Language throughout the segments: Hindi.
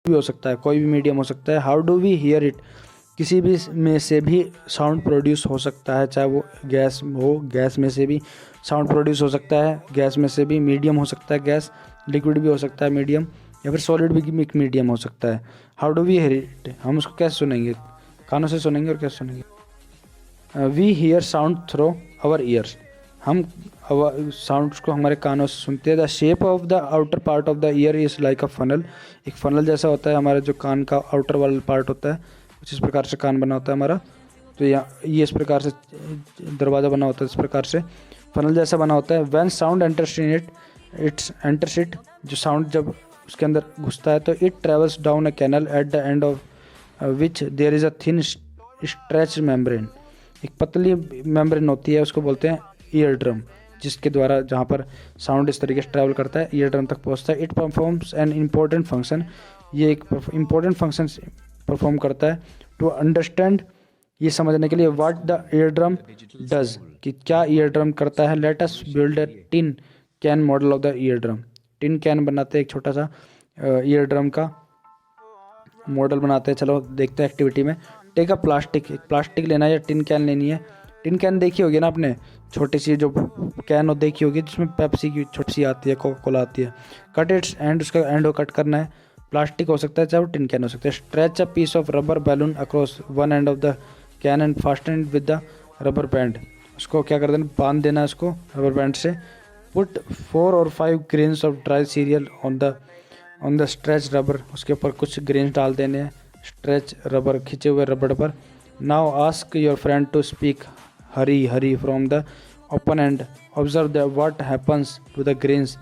भी हो सकता है, कोई भी मीडियम हो सकता है। How do we hear it, किसी भी में से भी साउंड प्रोड्यूस हो सकता है, चाहे वो गैस हो, गैस में से भी साउंड प्रोड्यूस हो सकता है, गैस में से भी, मीडियम हो सकता है गैस, लिक्विड भी हो सकता है मीडियम, या फिर सॉलिड भी मीडियम हो सकता है। How do we hear it, हम उसको कैसे सुनेंगे, कानों से सुनेंगे और कैसे सुनेंगे। We hear sound through our ears, हम साउंड्स को हमारे कानों से सुनते हैं। The shape of the outer part of the ear is like a funnel, एक फनल जैसा होता है हमारा जो कान का आउटर वाला पार्ट होता है, कुछ इस प्रकार से कान बना होता है हमारा। तो ये इस प्रकार से दरवाज़ा बना होता है, इस प्रकार से फनल जैसा बना होता है। When sound enters in it, its enters it, जो साउंड जब उसके अंदर घुसता है तो it travels down a canal at the end of which there is a thin stretch membrane, एक पतली मेम्ब्रेन होती है, उसको बोलते हैं ईयर ड्रम, जिसके द्वारा जहाँ पर साउंड इस तरीके से ट्रैवल करता है, ईयर ड्रम तक पहुँचता है। It performs an important function, ये एक इम्पोर्टेंट फंक्शन परफॉर्म करता है। टू अंडरस्टैंड, ये समझने के लिए, what the ear drum does, कि क्या ईयर ड्रम करता है। Let us build a tin can model of the ear drum, tin can बनाते हैं, एक छोटा सा ईयर ड्रम का मॉडल बनाते हैं। चलो देखते हैं एक्टिविटी में। टेक अ प्लास्टिक, एक प्लास्टिक लेना है या टिन कैन लेनी है। टिन कैन देखी होगी ना आपने, छोटी सी जो कैन देखी होगी जिसमें पेप्सी की छोटी सी आती है, कोका कोला आती है। कट इट्स एंड, उसका एंड को कट करना है। प्लास्टिक हो सकता है चाहे वो टिन कैन हो सकता है। Stretch a piece of rubber balloon across one end of the can and fasten it with the rubber band, उसको क्या कर देना, बांध देना है उसको रबर बैंड से। पुट 4 और 5 grains of dry serial on the stretch rubber, उसके ऊपर कुछ ग्रेन्स डाल देने हैं स्ट्रेच रबर, खिंचे हुए रबर पर। Now ask your friend to speak Hari Hari from the open and observe the what happens to the grains,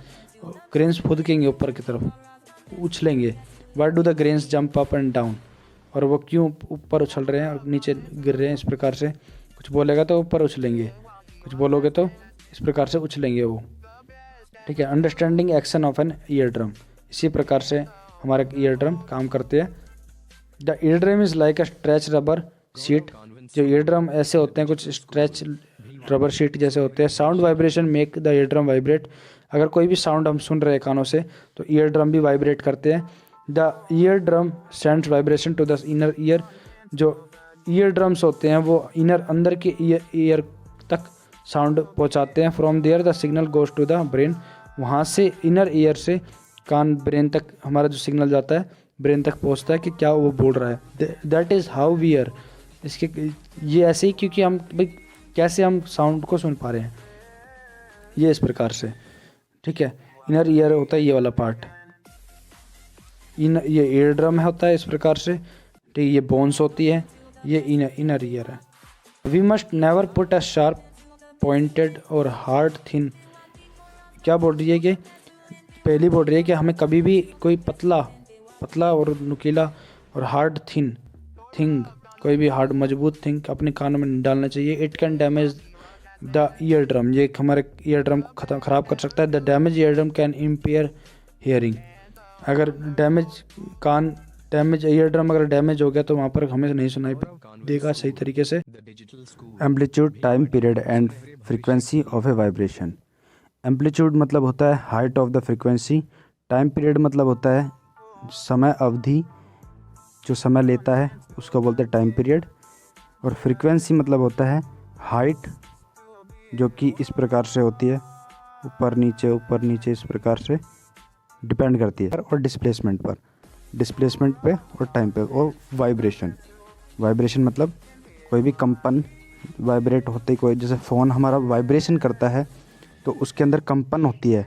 grains फुदकेंगे ऊपर की तरफ, उछलेंगे। What do the grains jump up and down, और वो क्यों ऊपर उछल रहे हैं और नीचे गिर रहे हैं, इस प्रकार से। कुछ बोलेगा तो ऊपर उछलेंगे, कुछ बोलोगे तो इस प्रकार से उछलेंगे वो, ठीक है। Understanding action of an ear drum, इसी प्रकार से हमारे ईयर ड्रम काम करते हैं। The ear drum is like a stretch rubber sheet, जो ईयर ड्रम ऐसे होते हैं, कुछ स्ट्रेच रबर शीट जैसे होते हैं। Sound vibration make the ear drum vibrate, अगर कोई भी साउंड हम सुन रहे हैं कानों से तो ईयर ड्रम भी वाइब्रेट करते हैं। The ear drum sends vibration to the inner ear, जो ईयर ड्रम्स होते हैं वो इनर अंदर के ईयर तक साउंड पहुंचाते हैं। From there the signal goes to the brain, वहाँ से इनर ईयर से कान ब्रेन तक हमारा जो सिग्नल जाता है ब्रेन तक पहुंचता है कि क्या वो बोल रहा है। That is how we are, इसके ये ऐसे ही, क्योंकि हम भाई कैसे हम साउंड को सुन पा रहे हैं, ये इस प्रकार से, ठीक है। इनर ईयर होता है ये वाला पार्ट, ये ईयर ड्रम होता है इस प्रकार से, ठीक है। ये बोन्स होती है, ये इनर ईयर है। We must never put a sharp pointed or hard thin, क्या बोल रही है कि पहली बोल रही है कि हमें कभी भी कोई पतला और नुकीला और हार्ड थिंग, कोई भी हार्ड मजबूत थिंग अपने कानों में नहीं डालना चाहिए। It can damage the ear drum, ये हमारे ईयर ड्रम को ख़राब कर सकता है। The damage ear drum can impair hearing, अगर डैमेज ईयर ड्रम अगर डैमेज हो गया तो वहाँ पर हमें नहीं सुनाई देगा सही तरीके से। Amplitude, time period and frequency of a vibration. Amplitude मतलब होता है height of the frequency, time period मतलब होता है समय अवधि, जो समय लेता है उसको बोलते हैं टाइम पीरियड, और फ्रीक्वेंसी मतलब होता है हाइट, जो कि इस प्रकार से होती है, ऊपर नीचे इस प्रकार से डिपेंड करती है। और डिस्प्लेसमेंट पे और टाइम पे। और वाइब्रेशन मतलब कोई भी कंपन, वाइब्रेट होते ही कोई, जैसे फ़ोन हमारा वाइब्रेशन करता है तो उसके अंदर कंपन होती है,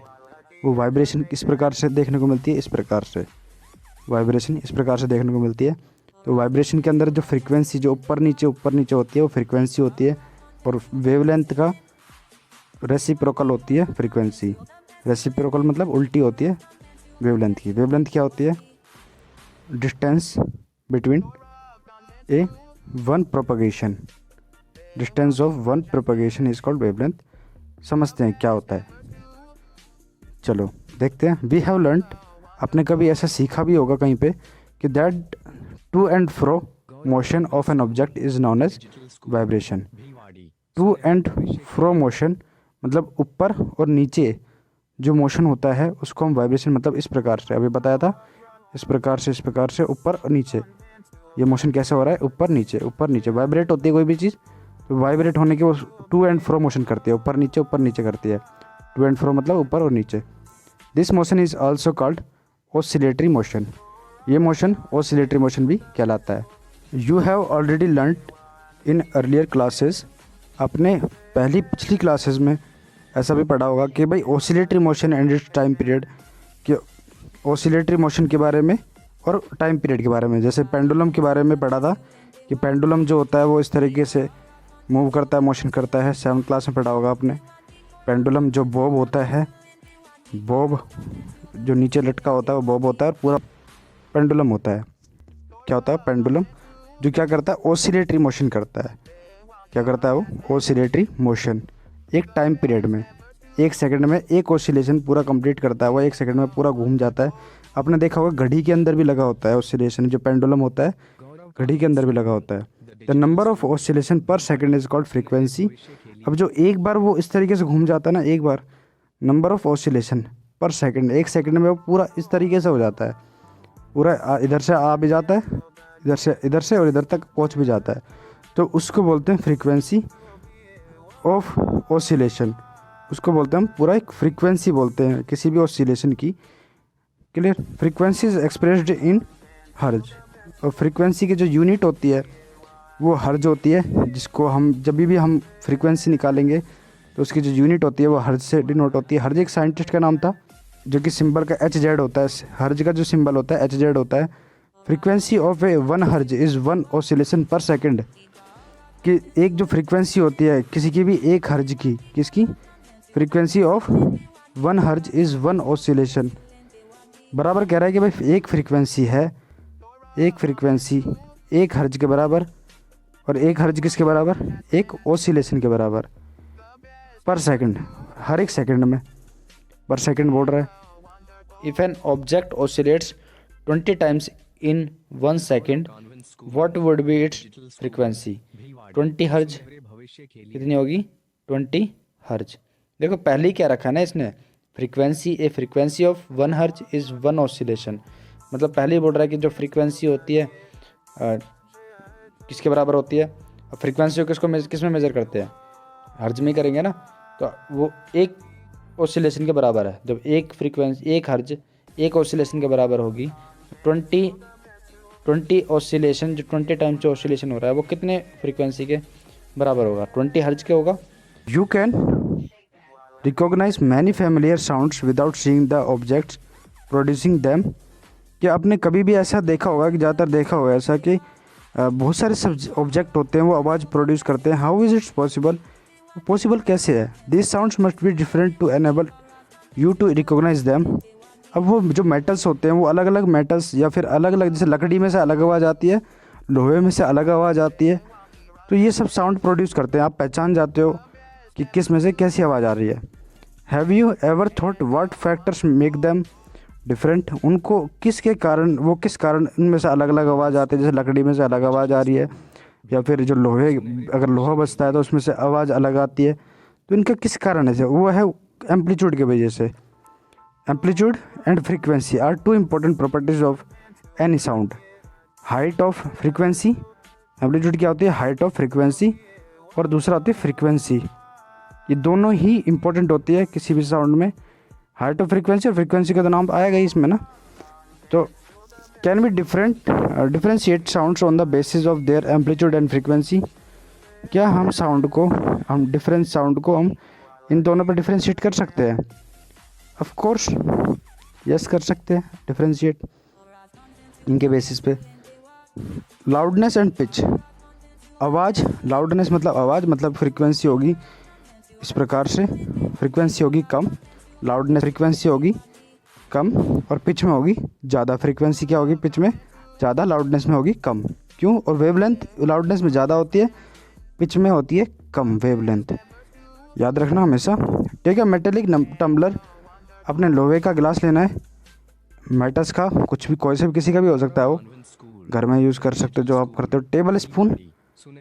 वो वाइब्रेशन किस प्रकार से देखने को मिलती है, इस प्रकार से वाइब्रेशन इस प्रकार से देखने को मिलती है। तो वाइब्रेशन के अंदर जो फ्रीक्वेंसी जो ऊपर नीचे होती है वो फ्रीक्वेंसी होती है, और वेवलेंथ का रेसिप्रोकल होती है फ्रीक्वेंसी। रेसिप्रोकल मतलब उल्टी होती है वेवलेंथ की। वेवलेंथ क्या होती है, distance between A one propagation, distance of one propagation is called wavelength. समझते हैं क्या होता है, चलो देखते हैं। वी हैव लर्नड, आपने कभी ऐसा सीखा भी होगा कहीं पे कि that to and fro motion of an object is known as vibration. To and fro motion मतलब ऊपर और नीचे जो मोशन होता है उसको हम वाइब्रेशन, मतलब इस प्रकार से अभी बताया था इस प्रकार से ऊपर और नीचे। ये मोशन कैसे हो रहा है, ऊपर नीचे। वाइब्रेट होती है कोई भी चीज़ तो वाइब्रेट होने के वो टू एंड फ्रो मोशन करती है, ऊपर नीचे करती है। टू एंड फ्रो मतलब ऊपर और नीचे। This motion is also called oscillatory motion. ये मोशन ऑसिलेटरी मोशन भी कहलाता है। You have already learned in earlier classes, आपने पिछली क्लासेस में ऐसा भी पढ़ा होगा कि भाई oscillatory motion and it's time period, कि ऑसिलेटरी मोशन के बारे में और टाइम पीरियड के बारे में। जैसे पेंडुलम के बारे में पढ़ा था कि पेंडुलम जो होता है वो इस तरीके से मूव करता है, मोशन करता है। 7th क्लास में पढ़ा होगा आपने। पेंडुलम जो बॉब होता है, बॉब जो नीचे लटका होता है वो बॉब होता है और पूरा पेंडुलम होता है। क्या होता है, पेंडुलम जो क्या करता है, ऑसिलेटरी मोशन करता है। क्या करता है वो, ऑसिलेटरी मोशन। एक टाइम पीरियड में 1 सेकंड में एक ऑसिलेशन पूरा कंप्लीट करता है, वो 1 सेकंड में पूरा घूम जाता है। आपने देखा होगा घड़ी के अंदर भी लगा होता है ऑसिलेशन, जो पेंडुलम होता है घड़ी के अंदर भी लगा होता है। द नंबर ऑफ ऑसिलेशन पर सेकंड इज कॉल्ड फ्रीक्वेंसी। अब जो एक बार वो इस तरीके से घूम जाता है ना, एक बार नंबर ऑफ ऑसिलेशन पर सेकंड, 1 सेकंड में वो पूरा इस तरीके से हो जाता है, पूरा इधर से आ भी जाता है, इधर से और इधर तक पहुंच भी जाता है, तो उसको बोलते हैं फ्रीक्वेंसी ऑफ ऑसिलेशन। उसको बोलते हैं हम पूरा एक फ्रीक्वेंसी बोलते हैं किसी भी ऑसिलेशन की। Clear. Frequency is expressed in हर्ज, और फ्रीक्वेंसी की जो यूनिट होती है वो हर्ज होती है, जिसको हम जब भी हम फ्रीक्वेंसी निकालेंगे तो उसकी जो यूनिट होती है वो हर्ज से डिनोट होती है। हर्ज एक साइंटिस्ट का नाम था जो कि सिंबल का HZ होता है। हर्ज का जो सिंबल होता है HZ होता है। फ्रीक्वेंसी ऑफ ए 1 हर्ज इज़ 1 ऑसिलेशन पर सेकंड, कि एक जो फ्रीक्वेंसी होती है किसी की भी एक हर्ज की, किसकी, फ्रीक्वेंसी ऑफ 1 हर्ज इज़ 1 ऑसिलेशन, बराबर कह रहा है कि भाई एक फ्रीक्वेंसी है, एक फ्रीक्वेंसी एक हर्ज के बराबर, और एक हर्ज किसके बराबर, एक ऑसिलेशन के बराबर पर सेकंड, हर एक सेकंड में पर सेकंड बोल रहा है। If an object oscillates 20 times in 1 second, what would be it's frequency. 20 हर्ज कितनी होगी, 20 हर्ज। देखो पहले ही क्या रखा ना इसने, फ्रीक्वेंसी, ए फ्रीक्वेंसी ऑफ 1 हर्ज इज़ 1 ऑसिलेशन, मतलब पहले ही बोल रहा है कि जो फ्रीक्वेंसी होती है किसके बराबर होती है। फ्रीक्वेंसी को किस में मेजर करते हैं, हर्ज में करेंगे ना, तो वो एक ऑसिलेशन के बराबर है। जब एक फ्रीक्वेंसी, एक हर्ज एक ऑसिलेशन के बराबर होगी, 20 ऑसिलेशन, जो 20 टाइम्स जो ऑसिलेशन हो रहा है वो कितने फ्रीक्वेंसी के बराबर होगा, 20 हर्ज के होगा। You can recognise many familiar sounds without seeing the objects producing them. क्या आपने कभी भी ऐसा देखा होगा, कि ज़्यादातर देखा होगा ऐसा कि बहुत सारे सब ऑब्जेक्ट होते हैं वो आवाज़ प्रोड्यूस करते हैं। How is its possible, possible कैसे है। This sounds must be different to enable you to recognise them. अब वो जो मेटल्स होते हैं वो अलग अलग मेटल्स, या फिर अलग अलग, जैसे लकड़ी में से अलग आवाज़ आती है, लोहे में से अलग आवाज़ आती है, तो ये सब साउंड प्रोड्यूस करते हैं। आप पहचान जाते हो कि किस में से कैसी आवाज़ आ रही है। Have you ever thought what factors make them different, उनको किसके कारण, वो किस कारण इनमें से अलग अलग आवाज़ आती है। जैसे लकड़ी में से अलग आवाज़ आ रही है, या फिर जो लोहे, अगर लोहा बजता है तो उसमें से आवाज़ अलग आती है, तो इनका किस कारण है, वो है एम्पलीट्यूड की वजह से। Amplitude and frequency are 2 important properties of any sound. Height of frequency, amplitude क्या होती है, हाइट ऑफ फ्रीक्वेंसी, और दूसरा होती है फ्रीक्वेंसी। ये दोनों ही इम्पोर्टेंट होती है किसी भी साउंड में, हाइट ऑफ फ्रीक्वेंसी, और फ्रीक्वेंसी का तो नाम आएगा ही इसमें ना। तो can be differentiate sounds on the basis of their amplitude and frequency. क्या हम साउंड को हम इन दोनों पर डिफरेंशिएट कर सकते हैं। ऑफ कोर्स यस, कर सकते हैं डिफरेंशिएट इनके बेसिस पे। लाउडनेस एंड पिच, आवाज़, लाउडनेस मतलब आवाज़, मतलब फ्रीक्वेंसी होगी इस प्रकार से, फ्रीक्वेंसी होगी कम, लाउडनेस फ्रीक्वेंसी होगी कम, और पिच में होगी ज़्यादा। फ्रीक्वेंसी क्या होगी, पिच में ज़्यादा, लाउडनेस में होगी कम। क्यों, और वेवलेंथ लाउडनेस में ज़्यादा होती है, पिच में होती है कम वेवलेंथ, याद रखना हमेशा। ठीक है। मेटेलिक टम्बलर, अपने लोहे का गिलास लेना है, मेटल्स का, कुछ भी, कोई से भी, किसी का भी हो सकता है, वो घर में यूज़ कर सकते हो जो आप करते हो। टेबल स्पून,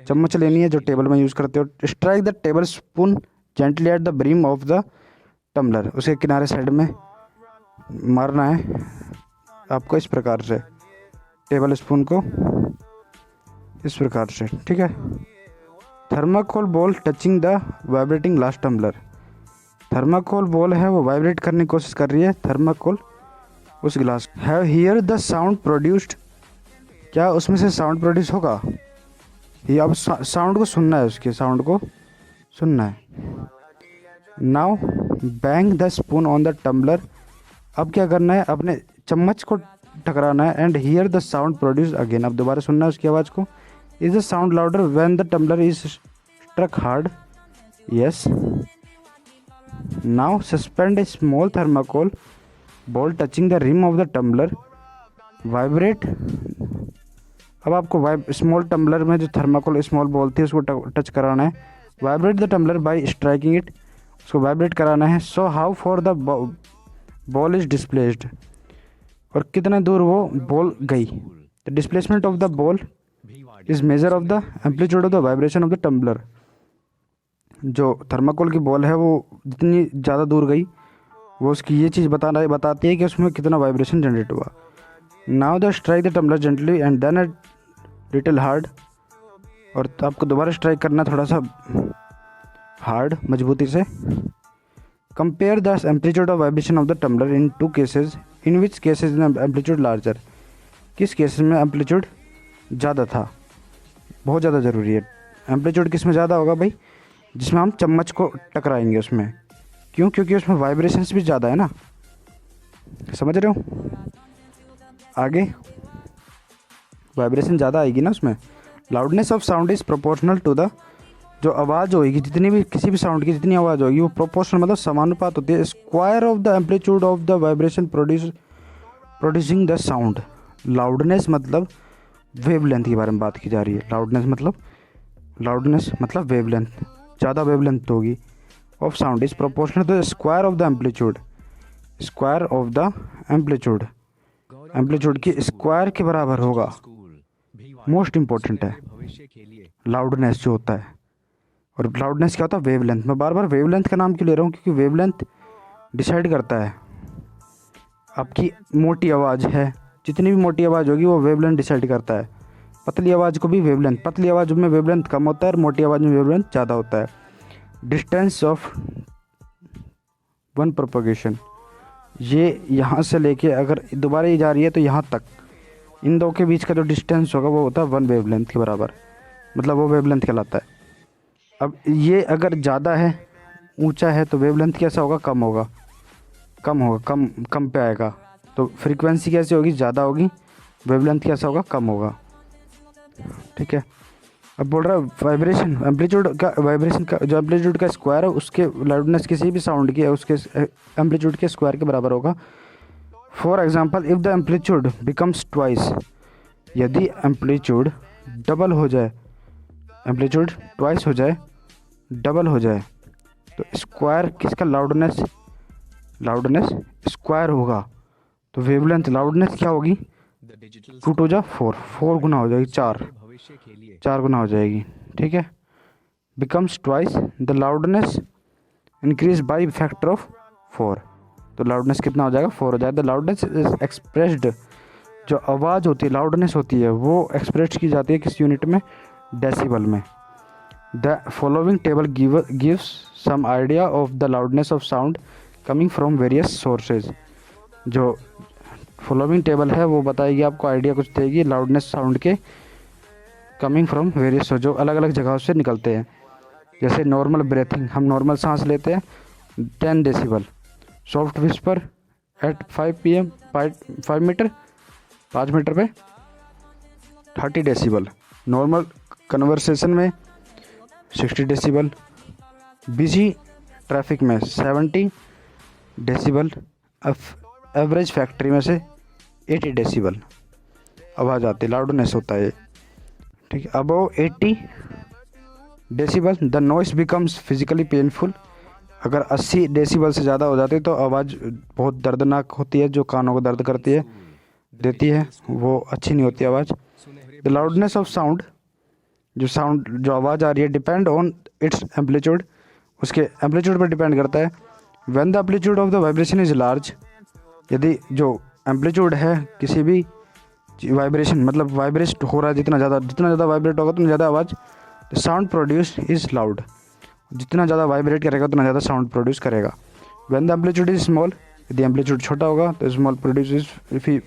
चम्मच लेनी है जो टेबल में यूज़ करते हो। Strike the table spoon gently at the brim of the tumbler, उसके किनारे साइड में मारना है आपको इस प्रकार से, टेबल स्पून को इस प्रकार से, ठीक है। Thermocol ball touching the vibrating glass tumbler. Thermocol ball है वो वाइब्रेट करने की कोशिश कर रही है थर्माकोल उस गिलास। Have here the sound produced, क्या उसमें से साउंड प्रोड्यूस होगा? ये अब साउंड को सुनना है, उसके साउंड को सुनना है। Now bang the spoon on the tumbler, अब क्या करना है, अपने चम्मच को टकराना है। And hear the sound produce again, अब दोबारा सुनना है उसकी आवाज़ को। Is the sound louder when the tumbler is struck hard? Yes. Now suspend a small thermocol ball touching the rim of the tumbler, vibrate. अब आपको स्मॉल टम्बलर में जो थर्माकोल स्मॉल बॉल थी उसको टच कराना है। Vibrate the tumbler by striking it, उसको वाइब्रेट कराना है। So how far the ball is displaced, और कितना दूर वो बॉल गई। The displacement of the ball is measure of the amplitude of the vibration of the tumbler. जो थर्माकोल की बॉल है वो जितनी ज़्यादा दूर गई वो उसकी ये चीज़ बताती है कि उसमें कितना वाइब्रेशन जनरेट हुआ। Now the strike the tumbler gently and then a little hard, और आपको दोबारा स्ट्राइक करना थोड़ा सा हार्ड, मजबूती से। Compare the amplitude of vibration of the tumbler in two cases, in which cases the amplitude larger, किस केसेस में एम्पलीट्यूड ज़्यादा था। बहुत ज़्यादा ज़रूरी है, एम्पलीट्यूड किस में ज़्यादा होगा भाई, जिसमें हम चम्मच को टकराएंगे उसमें। क्यों? क्योंकि उसमें वाइब्रेशंस भी ज़्यादा है ना, समझ रहे हो। आगे वाइब्रेशन ज़्यादा आएगी ना उसमें। Loudness of sound is proportional to the, जो आवाज़ होगी, जितनी भी किसी भी साउंड की जितनी आवाज़ होगी वो प्रोपोर्शनल मतलब समानुपात होती है square of the amplitude of the vibration producing the sound. Loudness मतलब वेवलेंथ के बारे में बात की जा रही है। लाउडनेस मतलब वेवलेंथ, ज़्यादा वेवलेंथ होगी of sound is proportional to the square of the amplitude, square of the amplitude, amplitude की स्क्वायर के बराबर होगा। मोस्ट इम्पोर्टेंट है लाउडनेस जो होता है। और लाउडनेस क्या होता है? वेवलेंथ। मैं बार बार वेवलेंथ का नाम क्यों ले रहा हूँ? क्योंकि वेवलेंथ डिसाइड करता है आपकी मोटी आवाज़ है, जितनी भी मोटी आवाज़ होगी वो वेवलेंथ डिसाइड करता है। पतली आवाज़ को भी वेवलेंथ, पतली आवाज़ में वेवलेंथ कम होता है और मोटी आवाज़ में वेवलेंथ ज़्यादा होता है। डिस्टेंस ऑफ वन प्रोपगेशन, ये यहाँ से लेके अगर दोबारा ये जा रही है तो यहाँ तक, इन दो के बीच का जो डिस्टेंस होगा वो होता है 1 वेवलेंथ के बराबर, मतलब वो वेवलेंथ कहलाता है। अब ये अगर ज़्यादा है, ऊंचा है, तो वेवलेंथ कैसा होगा? कम होगा, कम पे आएगा। तो फ्रीक्वेंसी कैसी होगी? ज़्यादा होगी। वेवलेंथ कैसा होगा? कम होगा, ठीक है। अब बोल रहा है वाइब्रेशन एम्पलीट्यूड का, वाइब्रेशन का जो एम्पलीट्यूड का स्क्वायर है उसके लाउडनेस किसी भी साउंड की है उसके एम्पलीट्यूड के स्क्वायर के बराबर होगा। For example if the amplitude becomes twice, यदि एम्पलीट्यूड डबल हो जाए, एम्पलीट्यूड ट्वाइस हो जाए, डबल हो जाए, तो स्क्वायर किसका? लाउडनेस स्क्वायर होगा। तो वेवलेंथ लाउडनेस क्या होगी? 2 टू जा 4 गुना हो जाएगी, 4 गुना हो जाएगी, ठीक है। Becomes twice the loudness increase by factor of 4, तो लाउडनेस कितना हो जाएगा? 4 हो जाएगा। द लाउडनेस इज एक्सप्रेस्ड, जो आवाज़ होती है लाउडनेस होती है वो एक्सप्रेस की जाती है किस यूनिट में? डेसिबल में। The following table gives some idea of the loudness of sound coming from various sources. जो फॉलोइंग टेबल है वो बताएगी आपको, आइडिया कुछ देगी लाउडनेस साउंड के कमिंग फ्रॉम वेरियस, जो अलग अलग जगहों से निकलते हैं। जैसे नॉर्मल ब्रेथिंग, हम नॉर्मल सांस लेते हैं 10 decibel. Soft whisper at 5 PM 5 metre 5 metre पे 30 डेसिबल। नॉर्मल कन्वर्सेशन में 60 डेसिबल। बिजी ट्रैफिक में 70 डेसिबल। एवरेज फैक्ट्री में से 80 डेसिबल आवाज़ आती है, लाउडनेस होता है, ठीक है। Above 80 decibel the noise becomes physically painful, अगर 80 डेसिबल से ज़्यादा हो जाती है तो आवाज़ बहुत दर्दनाक होती है, जो कानों को दर्द करती है, वो अच्छी नहीं होती आवाज़। द लाउडनेस ऑफ साउंड, जो आवाज़ आ रही है, डिपेंड ऑन इट्स एम्पलीट्यूड, उसके एम्पलीट्यूड पर डिपेंड करता है। When the amplitude of the vibration is large, यदि जो एम्पलीट्यूड है किसी भी वाइब्रेशन, मतलब वाइब्रेट हो रहा है, जितना ज़्यादा वाइब्रेट होगा उतना ज़्यादा आवाज़ साउंड प्रोड्यूस इज़ लाउड। जितना ज़्यादा वाइब्रेट करेगा उतना ज़्यादा साउंड प्रोड्यूस करेगा। When the amplitude is small, यदि एम्पलीट्यूड छोटा होगा तो स्मॉल प्रोड्यूस इज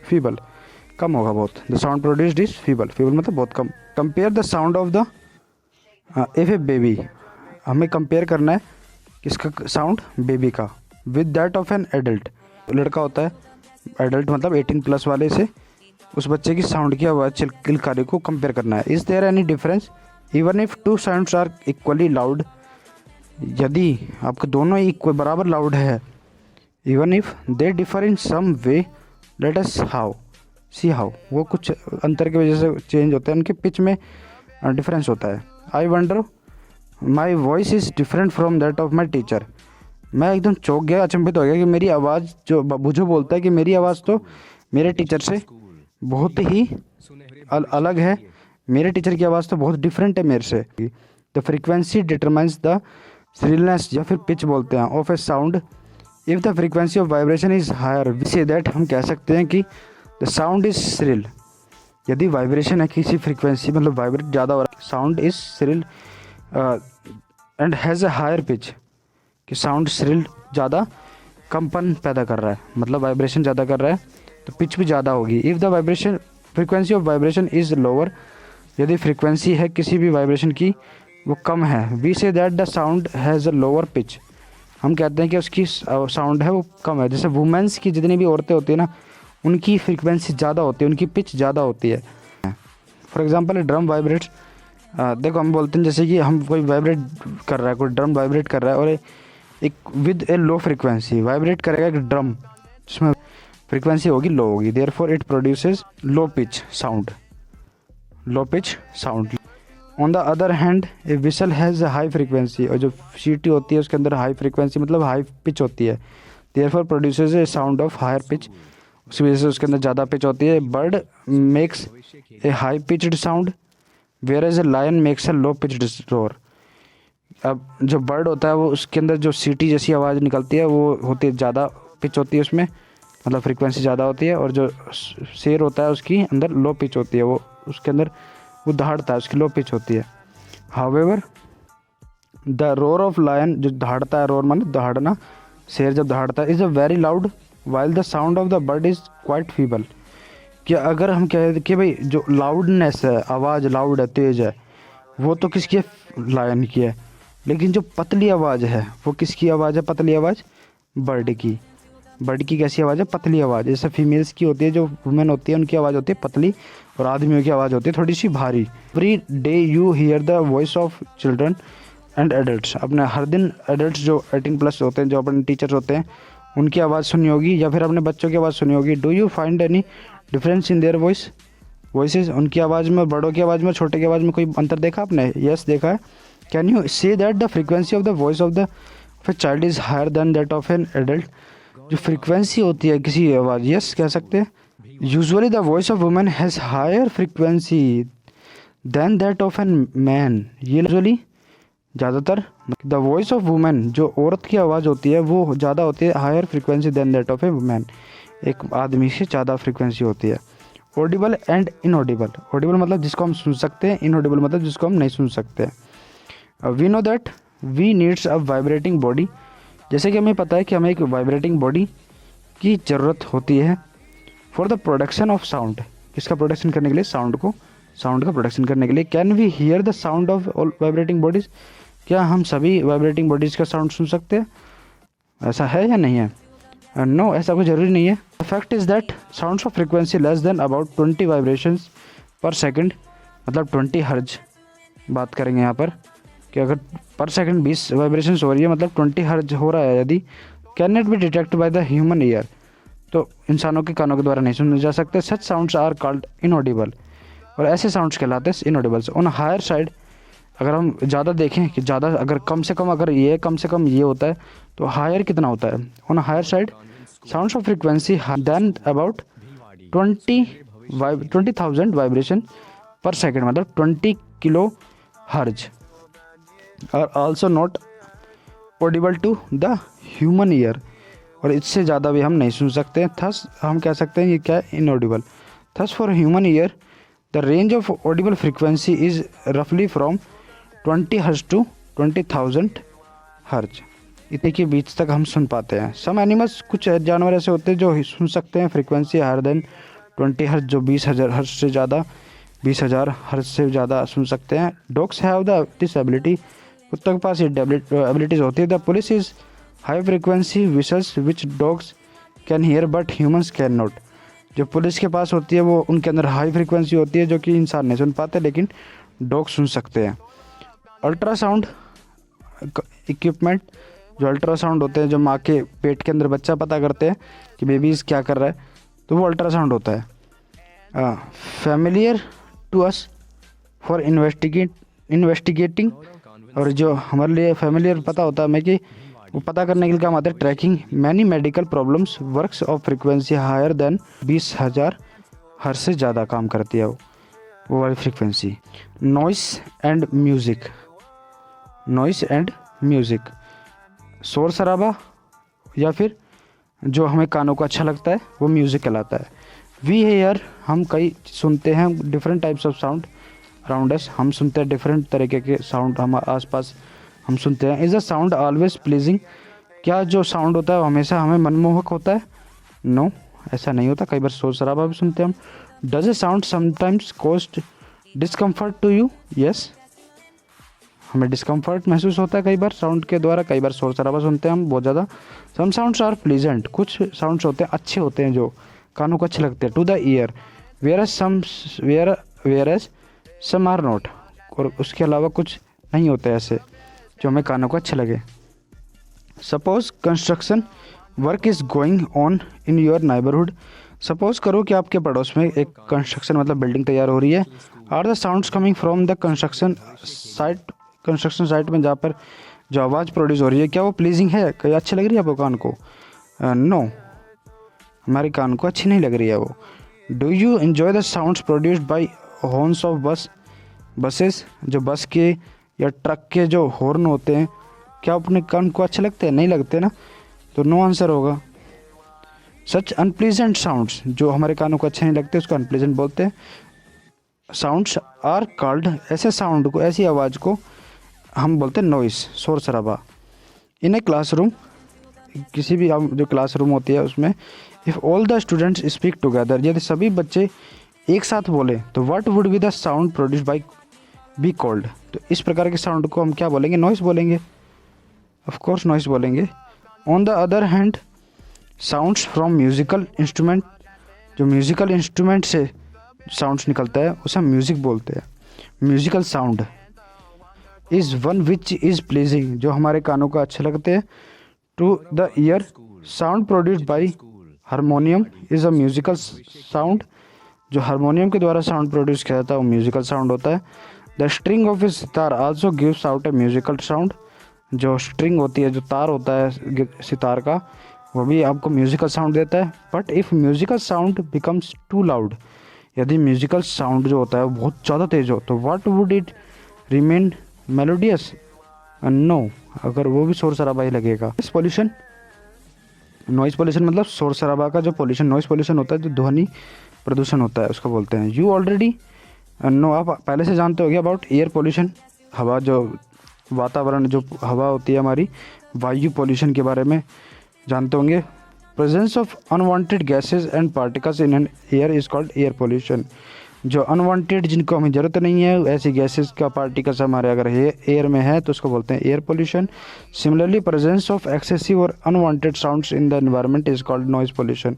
फीबल, कम होगा बहुत। The sound produced is feeble, feeble मतलब बहुत कम। Compare the sound of the if a baby, हमें कंपेयर करना है किसका साउंड, बेबी का, with that of an adult. लड़का होता है, एडल्ट मतलब 18+ वाले से उस बच्चे की साउंड की आवाज़ चिल्कारी को कंपेयर करना है। Is there any difference even if two sounds are equally loud, यदि आपके दोनों ही बराबर लाउड है, even if they differ in some way, let us see how, वो कुछ अंतर की वजह से चेंज होते हैं, उनके पिच में डिफरेंस होता है। I wonder my voice is different from that of my teacher, मैं एकदम चौंक गया, अचंभित हो गया कि मेरी आवाज़, जो बुझो बोलता है कि मेरी आवाज़ तो मेरे टीचर से बहुत ही अलग है, मेरे टीचर की आवाज़ तो बहुत डिफरेंट है मेरे से। The frequency determines the shrillness, या फिर पिच बोलते हैं, of a sound. If the frequency of vibration is higher, we say that, हम कह सकते हैं कि द साउंड इज़ श्रिल। यदि वाइब्रेशन है किसी फ्रीक्वेंसी, मतलब वाइब्रेट ज़्यादा हो रहा है, sound is shrill and has a higher pitch, कि साउंड श्रिल ज़्यादा कंपन पैदा कर रहा है, मतलब वाइब्रेशन ज़्यादा कर रहा है तो पिच भी ज़्यादा होगी। If the vibration frequency of vibration is lower, यदि फ्रीक्वेंसी है किसी भी वाइब्रेशन की वो कम है, we say that the sound has a lower pitch, हम कहते हैं कि उसकी साउंड है वो कम है। जैसे वुमेंस की जितनी भी औरतें होती है ना, उनकी फ्रीक्वेंसी ज़्यादा होती है, उनकी पिच ज़्यादा होती है। फॉर एग्जांपल ड्रम वाइब्रेट्स, देखो हम बोलते हैं जैसे कि हम कोई वाइब्रेट कर रहा है, कोई ड्रम वाइब्रेट कर रहा है, और एक with a low frequency vibrate करेगा एक ड्रम, जिसमें फ्रीक्वेंसी होगी लो होगी, therefore it produces low pitch sound, low pitch sound. On the other hand a whistle has high frequency, और जो सीटी होती है उसके अंदर हाई फ्रीक्वेंसी मतलब हाई पिच होती है, therefore produces a sound of higher pitch, उस वजह से उसके अंदर ज़्यादा पिच होती है। Bird makes a high pitched sound whereas a lion makes a low pitched roar. अब जो बर्ड होता है वो उसके अंदर जो सीटी जैसी आवाज़ निकलती है वो होती है ज़्यादा पिच होती है उसमें, मतलब फ्रीक्वेंसी ज़्यादा होती है, और जो शेर होता है उसकी अंदर लो पिच होती है, वो उसके अंदर वो दहाड़ता है, उसकी लो पिच होती है। However the roar of lion, जो दहाड़ता है, रोर माने दहाड़ना, शेर जब दहाड़ता है, is a very loud while the sound of the bird is quite feeble. कि अगर हम कहें कि भाई जो लाउडनेस है, आवाज़ लाउड है, तेज़ है, वो तो किसकी है, लायन की है, लेकिन जो पतली आवाज़ है वो किसकी आवाज़ है, पतली आवाज़ बर्ड की। बर्ड की कैसी आवाज़ है, पतली आवाज़। जैसे फीमेल्स की होती है, जो वुमेन होती है उनकी आवाज़ होती है पतली, और आदमियों की आवाज़ होती है थोड़ी सी भारी। Every day you here the voice of children and adults, अपने हर दिन एडल्ट्स जो 18+ होते हैं, जो अपने टीचर्स होते हैं, उनकी आवाज़ सुनी होगी, या फिर अपने बच्चों की आवाज़ सुनी होगी। Do you find any difference in their voices, उनकी आवाज़ में, बड़ों की आवाज़ में, छोटे की आवाज़ में कोई अंतर देखा आपने? यस देखा है। Can you say that the frequency of the voice of a child is higher than that of an adult, जो फ्रीक्वेंसी होती है किसी आवाज़, यस कह सकते हैं। Usually the voice of women has higher frequency than that of an man, ये यूजुअली ज़्यादातर, द वॉइस ऑफ वुमेन, जो औरत की आवाज़ होती है वो ज़्यादा होती है, higher frequency than that of a women, एक आदमी से ज़्यादा फ्रीक्वेंसी होती है। ऑडिबल एंड इनऑडिबल, ऑडिबल मतलब जिसको हम सुन सकते हैं, इनऑडिबल मतलब जिसको हम नहीं सुन सकते। We know that we needs a vibrating body, जैसे कि हमें पता है कि हमें एक वाइब्रेटिंग बॉडी की ज़रूरत होती है for the production of sound, किसका प्रोडक्शन करने के लिए, साउंड का प्रोडक्शन करने के लिए। Can we hear the sound of all vibrating bodies, क्या हम सभी वाइब्रेटिंग बॉडीज़ का साउंड सुन सकते हैं, ऐसा है या नहीं है? नो, ऐसा कोई ज़रूरी नहीं है। The fact is that sounds of frequency less than about 20 vibrations पर सेकंड, मतलब 20 हर्ज बात करेंगे यहाँ पर, कि अगर पर सेकंड 20 वाइब्रेशंस हो रही है, मतलब 20 हर्ज हो रहा है यदि, can not be detect by the human year, तो इंसानों के कानों के द्वारा नहीं सुने जा सकते। सच साउंड्स आर कॉल्ड इनऑडिबल, और ऐसे साउंड्स कहलाते हैं इनऑडिबल्स। ऑन हायर साइड, अगर हम ज़्यादा देखें कि ज़्यादा, अगर कम से कम, अगर ये कम से कम ये होता है तो हायर कितना होता है? On higher side sounds of frequency than about 20,000 vibration per second, मतलब 20 kilo hertz, are also not audible to the human ear, और इससे ज़्यादा भी हम नहीं सुन सकते हैं। थस हम कह सकते हैं ये क्या है, inaudible. Thus for human ear the range of Audible frequency is रफली फ्रॉम 20 हर्ट्ज टू 20,000 हर्ज, इतने के बीच तक हम सुन पाते हैं। सम एनिमल्स, कुछ जानवर ऐसे होते हैं जो सुन सकते हैं फ्रीक्वेंसी हायर देन 20 हर्ज, जो 20,000 हर्ज से ज़्यादा, 20,000 हर्ज से ज़्यादा सुन सकते हैं। Dogs have the this ability, कुत्तों के पास ये एबिलिटीज़ होती है। The police is high frequency whistles which dogs can hear but humans can not, जो पुलिस के पास होती है वो उनके अंदर हाई फ्रिक्वेंसी होती है जो कि इंसान नहीं सुन पाते लेकिन डॉग सुन सकते हैं। अल्ट्रासाउंड इक्विपमेंट, जो अल्ट्रासाउंड होते हैं, जो माँ के पेट के अंदर बच्चा पता करते हैं कि बेबीज़ क्या कर रहा है, तो वो अल्ट्रासाउंड होता है। Familiar to us for investigating, और जो हमारे लिए फैमिलियर पता होता है हमें कि वो पता करने के लिए काम आता है। Tracking many medical problems works of frequency higher than 20,000 hertz से ज़्यादा काम करती है वो वाली frequency. Noise and music, noise and music, शोर शराबा या फिर जो हमें कानों को अच्छा लगता है वो म्यूज़िक कहलाता है। वी हेयर, हम कई सुनते हैं different types of sound around us, हम सुनते हैं डिफरेंट तरीके के साउंड हमारे आसपास हम सुनते हैं। Is the sound always pleasing, क्या जो साउंड होता है वो हमेशा हमें मनमोहक होता है? नो, ऐसा नहीं होता, कई बार शोर शराबा भी सुनते हैं हम। Does a sound sometimes cost discomfort to you? Yes, हमें डिस्कम्फर्ट महसूस होता है कई बार साउंड के द्वारा, कई बार शोर शराबा सुनते हैं हम बहुत ज़्यादा। सम साउंड्स आर प्लीजेंट, कुछ साउंड्स होते हैं अच्छे होते हैं जो कानों को अच्छे लगते हैं। To the ear where some are not, और उसके अलावा कुछ नहीं होते ऐसे जो हमें कानों को अच्छे लगे। Suppose construction work is going on in your neighbourhood, suppose करो कि आपके पड़ोस में एक कंस्ट्रक्शन मतलब बिल्डिंग तैयार हो रही है। Are the sounds coming from the construction site में जहाँ पर जो आवाज़ प्रोड्यूस हो रही है, क्या वो प्लीजिंग है, क्या अच्छी लग रही है आपको कान को? नो, हमारे कान को अच्छी नहीं लग रही है वो। Do you enjoy the sounds produced by horns of buses, जो बस के या ट्रक के जो हॉर्न होते हैं, क्या अपने कान को अच्छे लगते हैं? नहीं लगते ना, तो नो आंसर होगा। सच अनप्लीजेंट साउंड्स, जो हमारे कानों को अच्छे नहीं लगते उसको अनप्लीजेंट बोलते हैं। साउंड्स आर कॉल्ड, ऐसे साउंड को, ऐसी आवाज़ को हम बोलते हैं नॉइस, शोर शराबा। इन ए क्लासरूम, किसी भी जो क्लासरूम होती है उसमें, if all the students speak together, यदि सभी बच्चे एक साथ बोले तो what would be the sound produced by be called, तो इस प्रकार के साउंड को हम क्या बोलेंगे? नॉइस बोलेंगे, ऑफ कोर्स नॉइस बोलेंगे। On the other hand sounds from musical instrument, जो म्यूज़िकल इंस्ट्रूमेंट से साउंड्स निकलता है उसे हम म्यूज़िक बोलते हैं। Musical sound is one which is pleasing, जो हमारे कानों को अच्छे लगते हैं। To the ear sound produced by harmonium is a musical sound, जो हारमोनियम के द्वारा साउंड प्रोड्यूस किया जाता है वो म्यूज़िकल साउंड होता है। The string of A sitar also gives out A musical sound, जो स्ट्रिंग होती है, जो तार होता है सितार का, वो भी आपको म्यूज़िकल साउंड देता है। But if musical sound becomes too loud, यदि म्यूज़िकल साउंड जो होता है वो बहुत ज़्यादा तेज़ हो तो what would it remain melodious? No, अगर वो भी शोर शराबा ही लगेगा। पॉल्यूशन, नॉइज़ पॉल्यूशन मतलब शोर शराबा का जो पॉल्यूशन, नॉइज़ पॉल्यूशन होता है, जो ध्वनि प्रदूषण होता है उसको बोलते हैं। यू ऑलरेडी नो, आप पहले से जानते होगे अबाउट एयर पॉल्यूशन, हवा, जो वातावरण, जो हवा होती है हमारी, वायु पॉल्यूशन के बारे में जानते होंगे। Presence of unwanted gases and particles in an air is called air pollution, जो अनवांटेड, जिनको हमें ज़रूरत नहीं है, ऐसी गैसेस का पार्टिकल्स हमारे अगर एयर में है तो उसको बोलते हैं air pollution. Similarly presence of excessive और unwanted sounds in the environment is called noise pollution,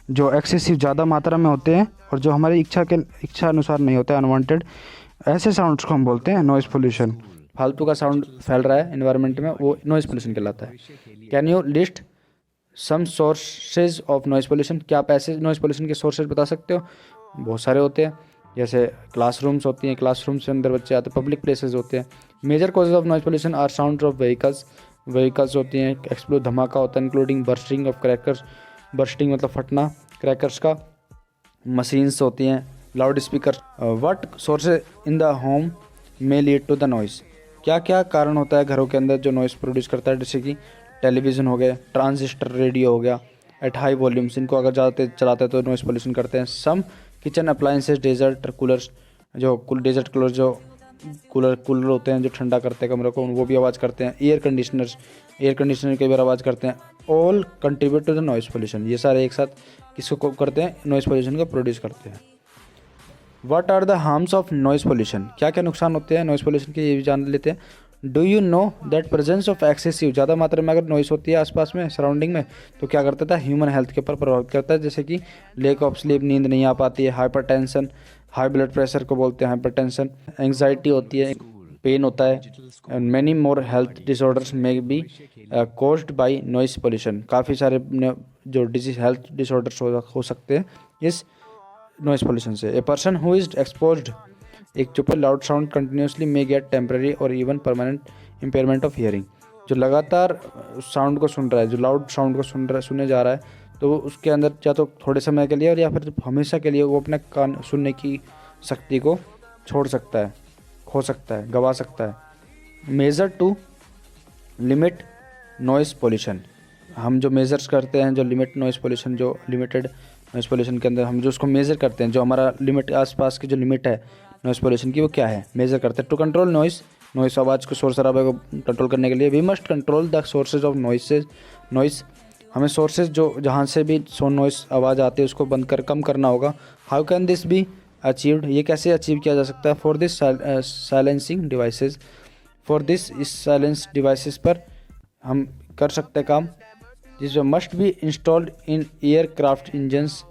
जो एक्सेसिव ज़्यादा मात्रा में होते हैं और जो हमारी इच्छा अनुसार नहीं होते, अनवांटेड, ऐसे साउंड्स को हम बोलते हैं नॉइज़ पॉल्यूशन। फालतू का साउंड फैल रहा है एनवायरनमेंट में, वो नॉइज़ पॉल्यूशन कहलाता है। Can you list some sources of noise pollution, क्या आप ऐसे नॉइज़ पॉल्यूशन के सोर्सेज बता सकते हो? बहुत सारे होते हैं, जैसे क्लासरूम्स होती हैं, क्लासरूम से अंदर बच्चे आते हैं, पब्लिक प्लेसेस होते हैं। Major causes of noise pollution are sound of vehicles होती हैं, एक्सप्लोड, धमाका होता है, including bursting of crackers, bursting मतलब फटना क्रैकर्स का, मशीन्स होती हैं, loud speaker. What sources in the home में लीड टू द नॉइज़, क्या क्या कारण होता है घरों के अंदर जो नॉइज़ प्रोड्यूस करता है, जैसे कि टेलीविज़न हो गए, ट्रांजिस्टर रेडियो हो गया एट हाई वॉल्यूम्स, इनको अगर ज़्यादा चलाते हैं तो नॉइस पोल्यूशन करते हैं। सम किचन अप्लाइंसेस, डेजर्ट कूलर्स, जो डेजर्ट कूलर जो कूलर होते हैं जो ठंडा करते हैं कमरे को, वो भी आवाज़ करते हैं। एयर कंडीशनर कई बार आवाज़ करते हैं। All contribute to the noise pollution, ये सारे एक साथ किसको करते हैं, नॉइस पोल्यूशन को प्रोड्यूस करते हैं। What are the harms of noise pollution, क्या क्या नुकसान होते हैं नॉइस पोल्यूशन के, ये भी जान लेते हैं। Do you know that presence of excessive, ज़्यादा मात्रा में अगर नॉइस होती है आसपास में सराउंडिंग में तो क्या करता था, ह्यूमन हेल्थ के ऊपर प्रभावित करता है, जैसे कि लेक ऑफ स्लीप, नींद नहीं आ पाती है, हाइपरटेंशन, हाई ब्लड प्रेशर को बोलते हैं हाइपरटेंशन, एंग्जाइटी होती है, पेन होता है, and many more health disorders may be caused by noise pollution, काफ़ी सारे जो डिजीज हेल्थ डिसऑर्डर्स हो सकते हैं इस नॉइस पोल्यूशन से। A person who is exposed, एक चुप loud sound continuously may get temporary और even permanent impairment of hearing, जो लगातार साउंड को सुन रहा है, जो लाउड साउंड को सुने जा रहा है, तो उसके अंदर या तो थोड़े समय के लिए और या फिर हमेशा के लिए वो अपने कान सुनने की शक्ति को छोड़ सकता है, खो सकता है, गवा सकता है। Measure to limit noise pollution, हम जो मेजर्स करते हैं, जो लिमिट नॉइस पोल्यूशन, जो लिमिटेड नॉइस पोल्यूशन के अंदर हम जो उसको मेज़र करते हैं, जो हमारा लिमिट आसपास की जो लिमिट है नॉइस पोल्यूशन की, वो क्या है, मेज़र करते हैं। टू कंट्रोल नॉइस आवाज़ को, शोर शराबे को कंट्रोल करने के लिए we must control the sources of noise, हमें सोर्सेज जो जहाँ से भी नॉइस आवाज़ आती है उसको बंद कर कम करना होगा। How can this be achieved, ये कैसे अचीव किया जा सकता है। For this silencing devices, for this इस साइलेंस डिवाइसेस पर हम कर सकते हैं काम, जिसमें must be installed in aircraft engines,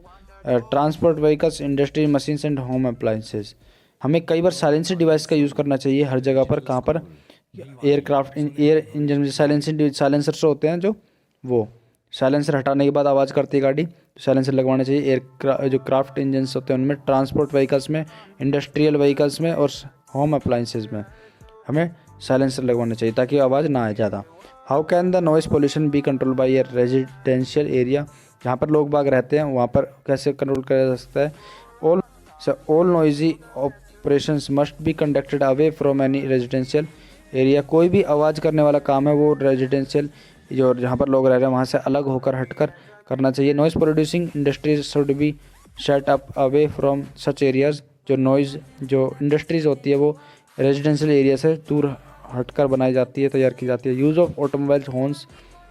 transport vehicles, industry machines and home appliances. हमें कई बार साइलेंसर डिवाइस का यूज़ करना चाहिए हर जगह पर, कहाँ पर, एयरक्राफ्ट एयर इंजन में साइलेंसर होते हैं, जो वो साइलेंसर हटाने के बाद आवाज़ करती है गाड़ी, साइलेंसर लगवाना चाहिए। जो क्राफ्ट इंजन्स होते हैं उनमें, ट्रांसपोर्ट व्हीकल्स में, इंडस्ट्रियल व्हीकल्स में और होम अप्लाइंसेस में हमें साइलेंसर लगवाना चाहिए ताकि आवाज़ ना आए ज़्यादा। How can the noise pollution be control by a residential area, जहाँ पर लोग बाग रहते हैं वहाँ पर कैसे कंट्रोल किया जा सकता है। All noisy operations must be conducted away from any residential area, कोई भी आवाज़ करने वाला काम है वो रेजिडेंशियल जो जहाँ पर लोग रह रहे हैं वहाँ से अलग होकर हटकर करना चाहिए। Noise producing industries should be set up away from such areas, जो नॉइज़ जो इंडस्ट्रीज़ होती है वो रेजिडेंशियल एरिया से दूर हटकर बनाई जाती है, तैयार की जाती है। यूज़ ऑफ ऑटोमोबाइल्स हॉर्न्स,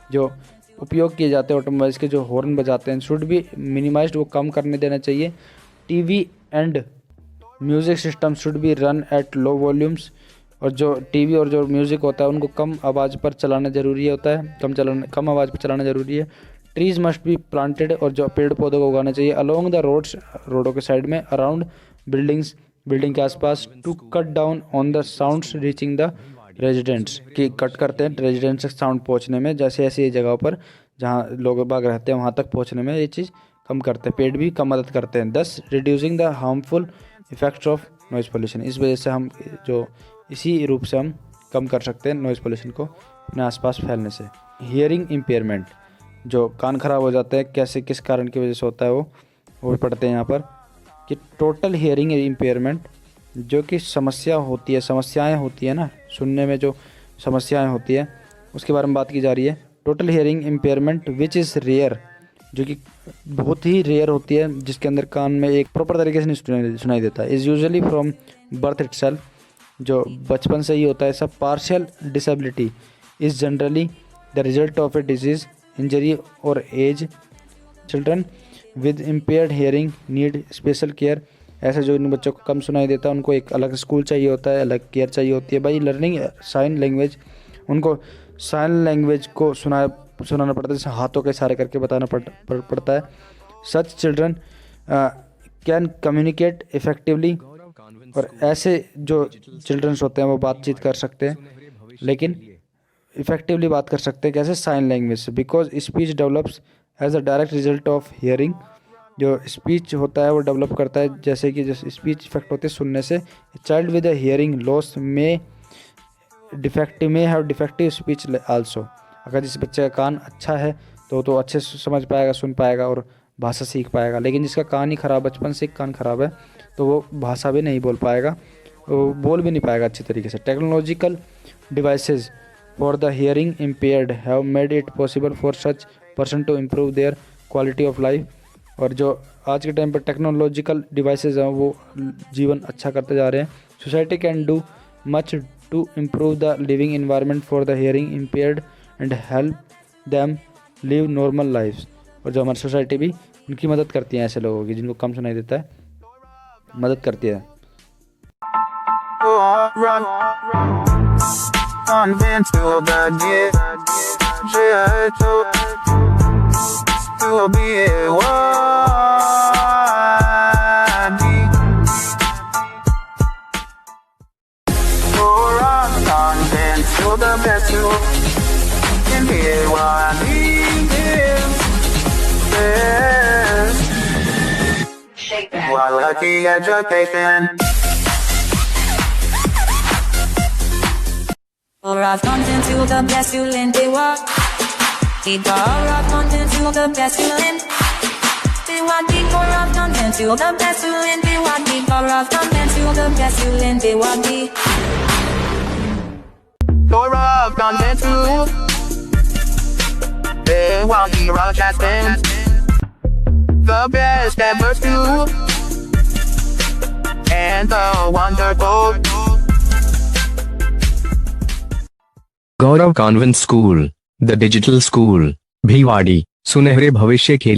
जो उपयोग किए जाते हैं ऑटोमोबाइल्स के, जो हॉर्न बजाते हैं, शुड बी मिनिमाइज्ड, वो कम करने देना चाहिए। TV and music system should be run at low volumes, और जो टीवी और जो म्यूज़िक होता है उनको कम आवाज़ पर चलाना ज़रूरी होता है, कम आवाज़ पर चलाना ज़रूरी है। ट्रीज़ मस्ट बी प्लांटेड, और जो पेड़ पौधों को उगाना चाहिए अलोंग द रोड्स, रोडों के साइड में, अराउंड बिल्डिंग्स, बिल्डिंग के आसपास, to cut down on the sounds reaching the residents, की कट करते हैं रेजिडेंट्स तक साउंड पहुंचने में, जैसे ऐसी जगहों पर जहां लोग बाग रहते हैं वहां तक पहुंचने में ये चीज़ कम करते हैं, पेड़ भी कम मदद करते हैं। दस reducing the harmful effects of noise pollution, इस वजह से हम जो इसी रूप से हम कम कर सकते हैं नॉइस पोल्यूशन को अपने आसपास फैलने से। हियरिंग इम्पेयरमेंट, जो कान खराब हो जाते हैं, कैसे किस कारण की वजह से होता है वो भी पढ़ते हैं यहाँ पर, कि टोटल हियरिंग इम्पेयरमेंट, जो कि समस्याएं होती है ना सुनने में, जो समस्याएं होती है उसके बारे में बात की जा रही है। Total hearing impairment which is rare, जो कि बहुत ही रेयर होती है, जिसके अंदर कान में एक प्रॉपर तरीके से नहीं सुनाई देता, is usually from birth itself, जो बचपन से ही होता है सब। Partial disability is generally the result of a disease, injury और age. Children with impaired hearing need special care, ऐसे जो इन बच्चों को कम सुनाई देता है उनको एक अलग स्कूल चाहिए होता है, अलग केयर चाहिए होती है। बाई लर्निंग साइन लैंग्वेज, उनको साइन लैंग्वेज को सुनाना पड़ता है, जैसे हाथों के इशारे करके बताना पड़ता है। सच चिल्ड्रन कैन कम्युनिकेट इफेक्टिवली, और ऐसे जो चिल्ड्रंस होते हैं वो बातचीत कर सकते हैं, लेकिन इफेक्टिवली बात कर सकते हैं कैसे, साइन लैंग्वेज से। Because speech develops as a direct result of hearing, जो स्पीच होता है वो डेवलप करता है जैसे कि जैसे स्पीच इफेक्ट होते हैं सुनने से। Child with a hearing loss may have defective speech also, अगर जिस बच्चे का कान अच्छा है तो अच्छे से समझ पाएगा, सुन पाएगा और भाषा सीख पाएगा, लेकिन जिसका कान ही खराब, बचपन से कान खराब है तो वो भाषा भी नहीं बोल पाएगा, वो बोल भी नहीं पाएगा अच्छी तरीके से। Technological devices for the hearing impaired have made it possible for such person to improve their quality of life। और जो आज के टाइम पर टेक्नोलॉजिकल डिवाइसेस हैं वो जीवन अच्छा करते जा रहे हैं। Society can do much to improve the living environment for the hearing impaired and help them live normal lifes. और जो हमारी सोसाइटी भी उनकी मदद करती है, ऐसे लोगों की जिनको कम सुनाई देता है, मदद करती है। Quality education. Alright, content to the best you lend they walk. Alright, content to the best you lend. They want the alright, content to the best you lend they want the alright, content to the best you lend they want the Alright, content to they want the broadcasting. The best ever to and the wonderful Gaurav convent school, the digital school, Bhiwadi, सुनहरे भविष्य के लिए।